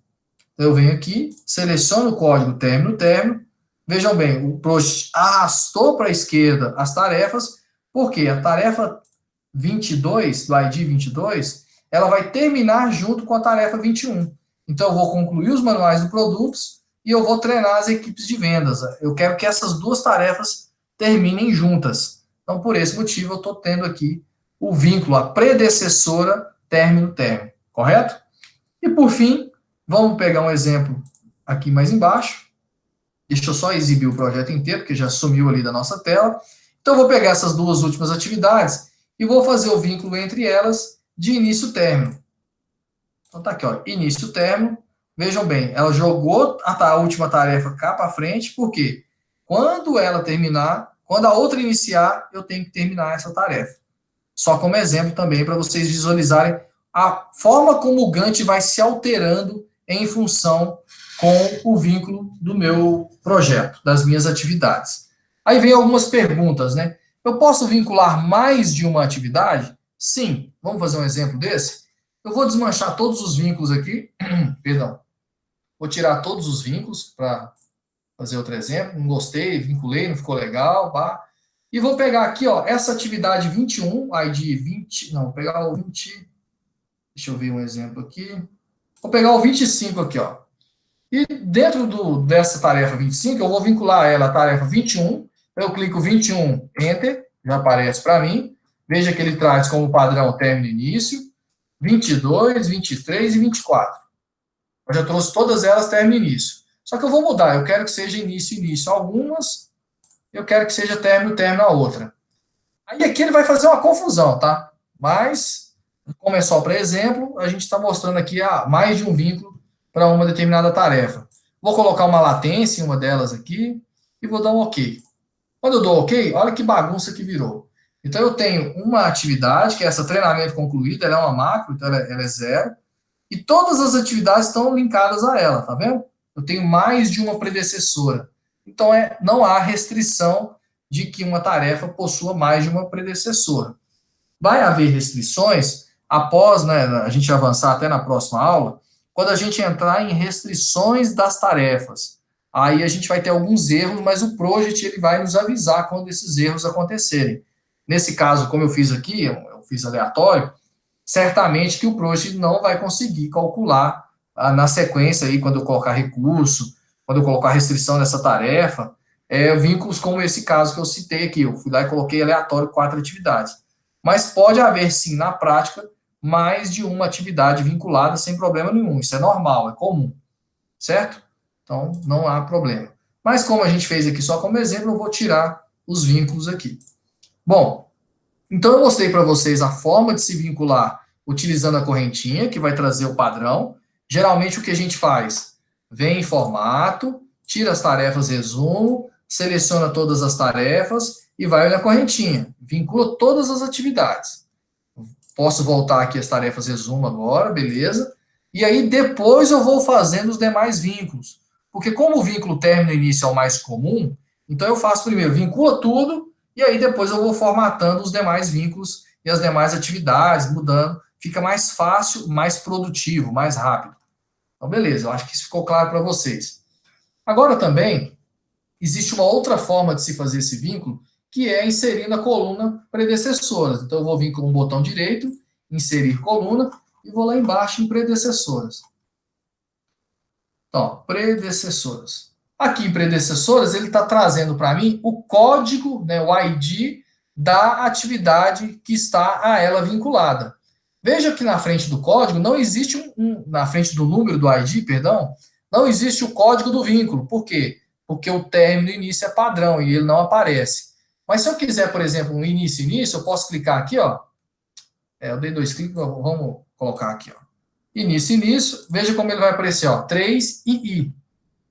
Eu venho aqui, seleciono o código término, término, vejam bem, o PROJECT arrastou para a esquerda as tarefas, porque a tarefa 22, do ID 22, ela vai terminar junto com a tarefa 21. Então, eu vou concluir os manuais de produtos e eu vou treinar as equipes de vendas. Eu quero que essas duas tarefas terminem juntas. Então, por esse motivo, eu estou tendo aqui o vínculo, a predecessora término-término, correto? E, por fim, vamos pegar um exemplo aqui mais embaixo. Deixa eu só exibir o projeto inteiro, porque já sumiu ali da nossa tela. Então, eu vou pegar essas duas últimas atividades e vou fazer o vínculo entre elas de início-término. Então, tá aqui, ó, início-término. Vejam bem, ela jogou a última tarefa cá para frente, porque quando ela terminar, quando a outra iniciar, eu tenho que terminar essa tarefa. Só como exemplo também, para vocês visualizarem a forma como o Gantt vai se alterando em função com o vínculo do meu projeto, das minhas atividades. Aí vem algumas perguntas, né? Eu posso vincular mais de uma atividade? Sim. Vamos fazer um exemplo desse? Eu vou desmanchar todos os vínculos aqui. Perdão. Vou tirar todos os vínculos para fazer outro exemplo. Não gostei, vinculei, não ficou legal. Pá. E vou pegar aqui, ó, essa atividade 21, ID 20, não, vou pegar o 20, deixa eu ver um exemplo aqui. Vou pegar o 25 aqui, ó. E dentro dessa tarefa 25, eu vou vincular ela à tarefa 21. Eu clico 21, Enter, já aparece para mim. Veja que ele traz como padrão término e início, 22, 23 e 24. Eu já trouxe todas elas término e início. Só que eu vou mudar, eu quero que seja início e início algumas, eu quero que seja término e término a outra. Aí aqui ele vai fazer uma confusão, tá? Mas, como é só para exemplo, a gente está mostrando aqui mais de um vínculo para uma determinada tarefa. Vou colocar uma latência em uma delas aqui e vou dar um OK. Quando eu dou OK, olha que bagunça que virou. Então, eu tenho uma atividade, que é essa treinamento concluído, ela é uma macro, então ela é 0, e todas as atividades estão linkadas a ela, tá vendo? Eu tenho mais de uma predecessora. Então, não há restrição de que uma tarefa possua mais de uma predecessora. Vai haver restrições após, né, a gente avançar até na próxima aula, quando a gente entrar em restrições das tarefas. Aí a gente vai ter alguns erros, mas o Project ele vai nos avisar quando esses erros acontecerem. Nesse caso, como eu fiz aqui, eu fiz aleatório, certamente que o Project não vai conseguir calcular na sequência, aí, quando eu colocar recurso, quando eu colocar restrição nessa tarefa, vínculos como esse caso que eu citei aqui. Eu fui lá e coloquei aleatório 4 atividades. Mas pode haver, sim, na prática, mais de uma atividade vinculada sem problema nenhum. Isso é normal, é comum, certo? Então, não há problema. Mas como a gente fez aqui só como exemplo, eu vou tirar os vínculos aqui. Bom, então eu mostrei para vocês a forma de se vincular utilizando a correntinha, que vai trazer o padrão. Geralmente o que a gente faz? Vem em formato, tira as tarefas resumo, seleciona todas as tarefas e vai na correntinha. Vincula todas as atividades. Posso voltar aqui as tarefas resumo agora, beleza? E aí depois eu vou fazendo os demais vínculos. Porque como o vínculo término e início é o mais comum, então eu faço primeiro, vincula tudo, e aí depois eu vou formatando os demais vínculos e as demais atividades, mudando. Fica mais fácil, mais produtivo, mais rápido. Então, beleza, eu acho que isso ficou claro para vocês. Agora também, existe uma outra forma de se fazer esse vínculo, que é inserindo a coluna predecessoras. Então, eu vou vir com o botão direito, inserir coluna, e vou lá embaixo em predecessoras. Então, predecessoras. Aqui em predecessoras, ele está trazendo para mim o código, né, o ID da atividade que está a ela vinculada. Veja que na frente do código não existe na frente do número do ID, perdão, não existe o código do vínculo. Por quê? Porque o término e início é padrão e ele não aparece. Mas se eu quiser, por exemplo, um início, eu posso clicar aqui, ó. Eu dei 2 cliques, vamos colocar aqui, ó. Início, veja como ele vai aparecer, ó, 3 e I.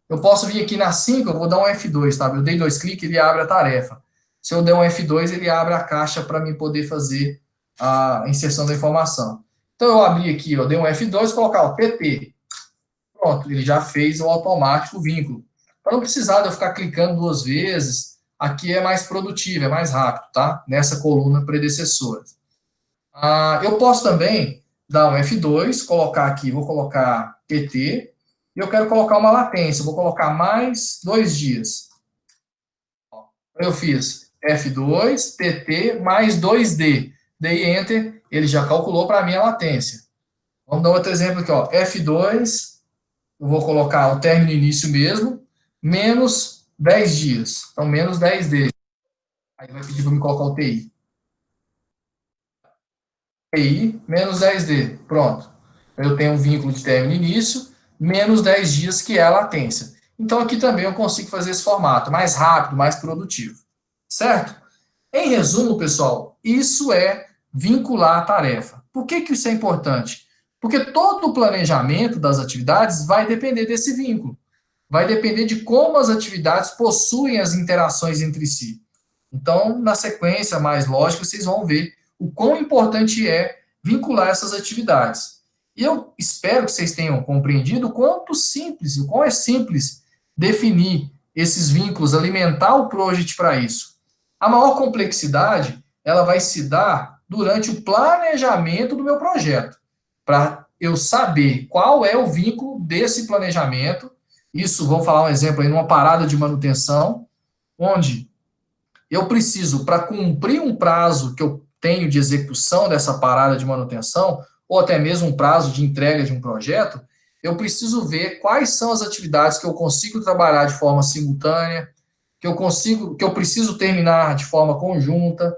Eu posso vir aqui na 5, eu vou dar um F2, tá? Eu dei 2 cliques, ele abre a tarefa. Se eu der um F2, ele abre a caixa para mim poder fazer a inserção da informação. Então, eu abri aqui, eu dei um F2, colocar o PT. Pronto, ele já fez o automático vínculo. Para não precisar de eu ficar clicando 2 vezes, aqui é mais produtivo, é mais rápido, tá? Nessa coluna predecessora. Eu posso também dar um F2, colocar aqui, vou colocar PT, e eu quero colocar uma latência, vou colocar mais 2 dias. Eu fiz F2, PT, mais 2D. Dei Enter, ele já calculou para mim a latência. Vamos dar outro exemplo aqui, ó. F2, eu vou colocar o término início mesmo, menos 10 dias. Então, menos 10D. Aí vai pedir para me colocar o TI. TI, menos 10D. Pronto. Eu tenho um vínculo de término início, menos 10 dias, que é a latência. Então, aqui também eu consigo fazer esse formato mais rápido, mais produtivo. Certo? Em resumo, pessoal, isso é vincular a tarefa. Por que isso é importante? Porque todo o planejamento das atividades vai depender desse vínculo. Vai depender de como as atividades possuem as interações entre si. Então, na sequência mais lógica, vocês vão ver o quão importante é vincular essas atividades. E eu espero que vocês tenham compreendido o quanto simples, o quão é simples definir esses vínculos, alimentar o project para isso. A maior complexidade, ela vai se dar durante o planejamento do meu projeto, para eu saber qual é o vínculo desse planejamento. Isso, vamos falar um exemplo aí, numa parada de manutenção, onde eu preciso, para cumprir um prazo que eu tenho de execução dessa parada de manutenção, ou até mesmo um prazo de entrega de um projeto, eu preciso ver quais são as atividades que eu consigo trabalhar de forma simultânea, que eu preciso terminar de forma conjunta,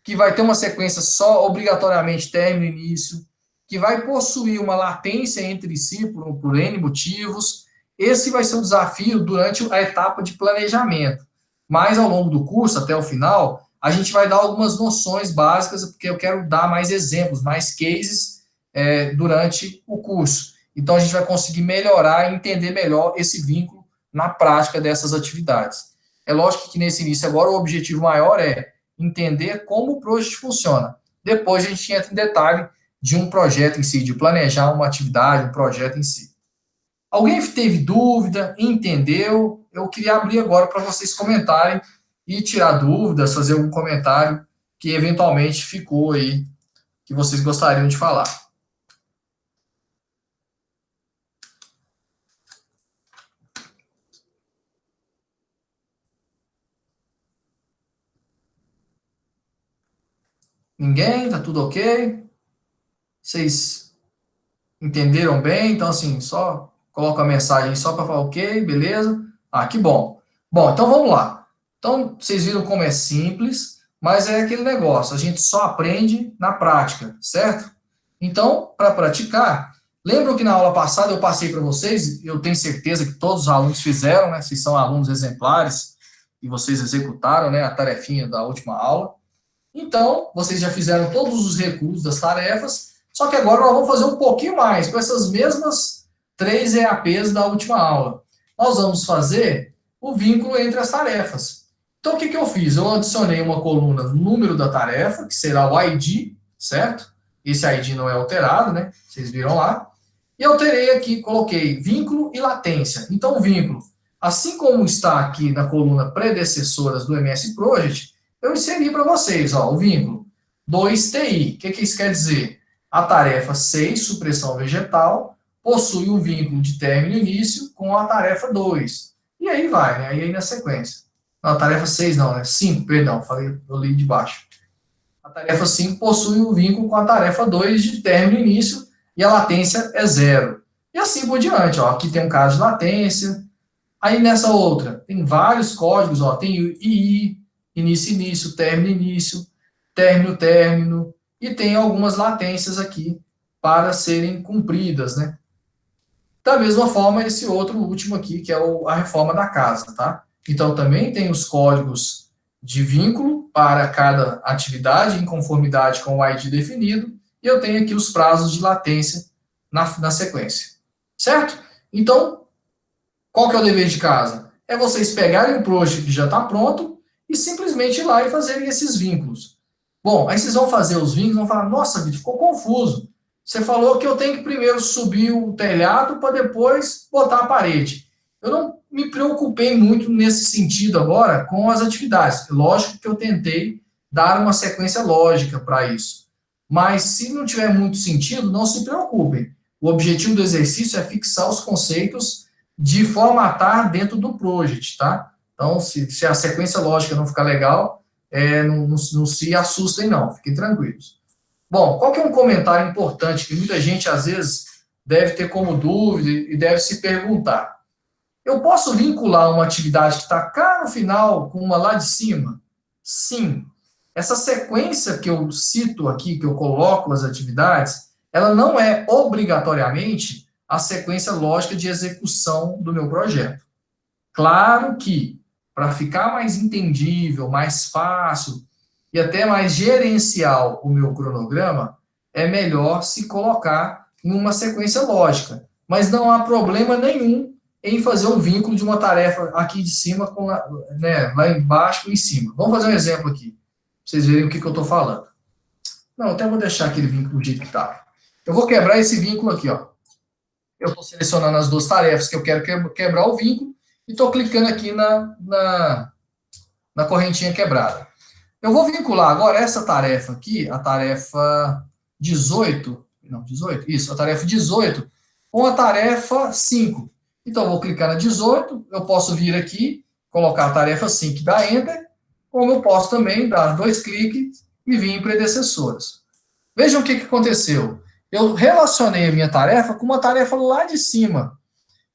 que vai ter uma sequência só, obrigatoriamente, término e início, que vai possuir uma latência entre si por N motivos. Esse vai ser um desafio durante a etapa de planejamento. Mas, ao longo do curso, até o final, a gente vai dar algumas noções básicas, porque eu quero dar mais exemplos, mais cases durante o curso. Então, a gente vai conseguir melhorar e entender melhor esse vínculo na prática dessas atividades. É lógico que nesse início agora o objetivo maior é entender como o project funciona. Depois a gente entra em detalhe de um projeto em si, de planejar uma atividade, um projeto em si. Alguém teve dúvida, entendeu? Eu queria abrir agora para vocês comentarem e tirar dúvidas, fazer algum comentário que eventualmente ficou aí, que vocês gostariam de falar. Ninguém? Tá tudo ok? Vocês entenderam bem? Então, assim, só coloca a mensagem só para falar ok, beleza? Ah, que bom. Bom, então vamos lá. Então, vocês viram como é simples, mas é aquele negócio, a gente só aprende na prática, certo? Então, para praticar, lembram que na aula passada eu passei para vocês, eu tenho certeza que todos os alunos fizeram, né? Vocês são alunos exemplares e vocês executaram, né, a tarefinha da última aula. Então, vocês já fizeram todos os recursos das tarefas, só que agora nós vamos fazer um pouquinho mais, com essas mesmas 3 EAPs da última aula. Nós vamos fazer o vínculo entre as tarefas. Então, o que eu fiz? Eu adicionei uma coluna número da tarefa, que será o ID, certo? Esse ID não é alterado, né? Vocês viram lá. E alterei aqui, coloquei vínculo e latência. Então, o vínculo, assim como está aqui na coluna predecessoras do MS Project, eu inseri para vocês, ó, o vínculo 2TI. O que isso quer dizer? A tarefa 6, supressão vegetal, possui um vínculo de término e início com a tarefa 2. E aí vai, né? E aí na sequência. Não, a tarefa 6 não, né? 5, perdão, eu li de baixo. A tarefa 5 possui um vínculo com a tarefa 2 de término e início e a latência é 0. E assim por diante, ó. Aqui tem um caso de latência. Aí nessa outra, tem vários códigos, ó. Tem o II, início, término, e tem algumas latências aqui para serem cumpridas, né? Da mesma forma, esse outro último aqui, que é a reforma da casa, tá? Então, também tem os códigos de vínculo para cada atividade, em conformidade com o ID definido, e eu tenho aqui os prazos de latência na sequência. Certo? Então, qual que é o dever de casa? É vocês pegarem o project que já está pronto e simplesmente ir lá e fazerem esses vínculos. Bom, aí vocês vão fazer os vínculos e vão falar, nossa, Vitor, ficou confuso. Você falou que eu tenho que primeiro subir o telhado para depois botar a parede. Eu não me preocupei muito nesse sentido agora com as atividades. Lógico que eu tentei dar uma sequência lógica para isso. Mas se não tiver muito sentido, não se preocupem. O objetivo do exercício é fixar os conceitos de formatar dentro do project, tá? Então, se a sequência lógica não ficar legal, não se assustem, não. Fiquem tranquilos. Bom, qual que é um comentário importante que muita gente, às vezes, deve ter como dúvida e deve se perguntar? Eu posso vincular uma atividade que está cá no final com uma lá de cima? Sim. Essa sequência que eu cito aqui, que eu coloco as atividades, ela não é obrigatoriamente a sequência lógica de execução do meu projeto. Claro que, para ficar mais entendível, mais fácil e até mais gerencial o meu cronograma, é melhor se colocar em uma sequência lógica. Mas não há problema nenhum em fazer um vínculo de uma tarefa aqui de cima com lá embaixo e em cima. Vamos fazer um exemplo aqui, para vocês verem o que eu estou falando. Não, até vou deixar aquele vínculo do jeito que está. Eu vou quebrar esse vínculo aqui, ó. Eu estou selecionando as duas tarefas que eu quero quebrar o vínculo e estou clicando aqui na correntinha quebrada. Eu vou vincular agora essa tarefa aqui, a tarefa 18, a tarefa 18, com a tarefa 5. Então, eu vou clicar na 18, eu posso vir aqui, colocar a tarefa 5 e dar Enter, como eu posso também dar 2 cliques e vir em predecessoras. Vejam o que aconteceu. Eu relacionei a minha tarefa com uma tarefa lá de cima.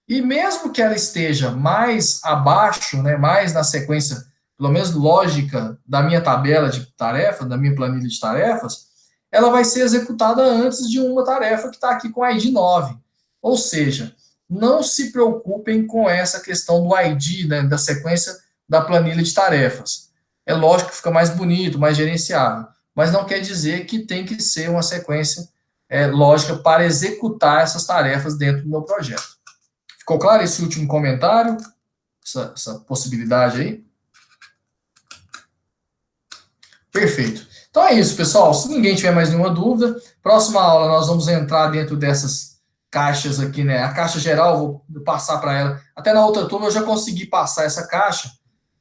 E mesmo que ela esteja mais abaixo, mais na sequência, pelo menos lógica, da minha tabela de tarefa, da minha planilha de tarefas, ela vai ser executada antes de uma tarefa que está aqui com ID 9. Ou seja, não se preocupem com essa questão do ID, da sequência da planilha de tarefas. É lógico que fica mais bonito, mais gerenciável, mas não quer dizer que tem que ser uma sequência lógica para executar essas tarefas dentro do meu projeto. Ficou claro esse último comentário? Essa possibilidade aí? Perfeito. Então é isso, pessoal. Se ninguém tiver mais nenhuma dúvida, próxima aula nós vamos entrar dentro dessas caixas aqui, A caixa geral, vou passar para ela. Até na outra turma eu já consegui passar essa caixa,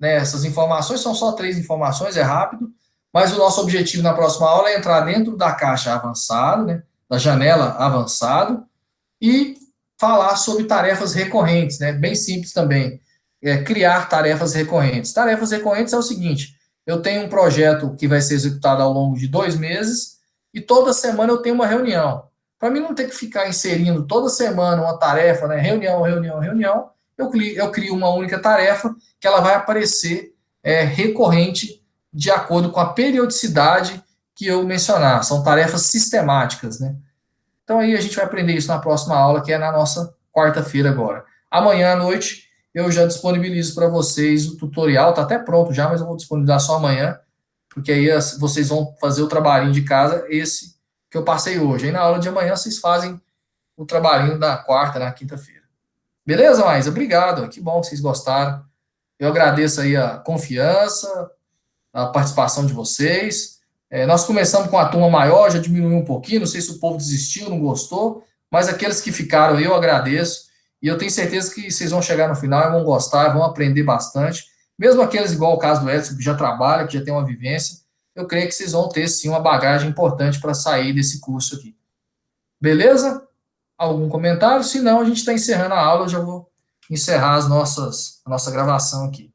Essas informações são só 3 informações, é rápido, mas o nosso objetivo na próxima aula é entrar dentro da caixa avançada, da janela avançado, e falar sobre tarefas recorrentes, Bem simples também. Criar tarefas recorrentes. Tarefas recorrentes é o seguinte: eu tenho um projeto que vai ser executado ao longo de 2 meses e toda semana eu tenho uma reunião. Para mim não ter que ficar inserindo toda semana uma tarefa, reunião, eu crio uma única tarefa que ela vai aparecer recorrente de acordo com a periodicidade que eu mencionar. São tarefas sistemáticas, Então aí a gente vai aprender isso na próxima aula, que é na nossa quarta-feira agora. Amanhã à noite eu já disponibilizo para vocês o tutorial, está até pronto já, mas eu vou disponibilizar só amanhã, porque aí vocês vão fazer o trabalhinho de casa, esse que eu passei hoje. Aí na aula de amanhã vocês fazem o trabalhinho da quarta, na quinta-feira. Beleza, Maísa? Obrigado, que bom que vocês gostaram. Eu agradeço aí a confiança, a participação de vocês. Nós começamos com a turma maior, já diminuiu um pouquinho, não sei se o povo desistiu, não gostou, mas aqueles que ficaram aí eu agradeço, e eu tenho certeza que vocês vão chegar no final e vão gostar, vão aprender bastante, mesmo aqueles igual o caso do Edson, que já trabalha, que já tem uma vivência, eu creio que vocês vão ter sim uma bagagem importante para sair desse curso aqui. Beleza? Algum comentário? Se não, a gente está encerrando a aula, eu já vou encerrar a nossa gravação aqui.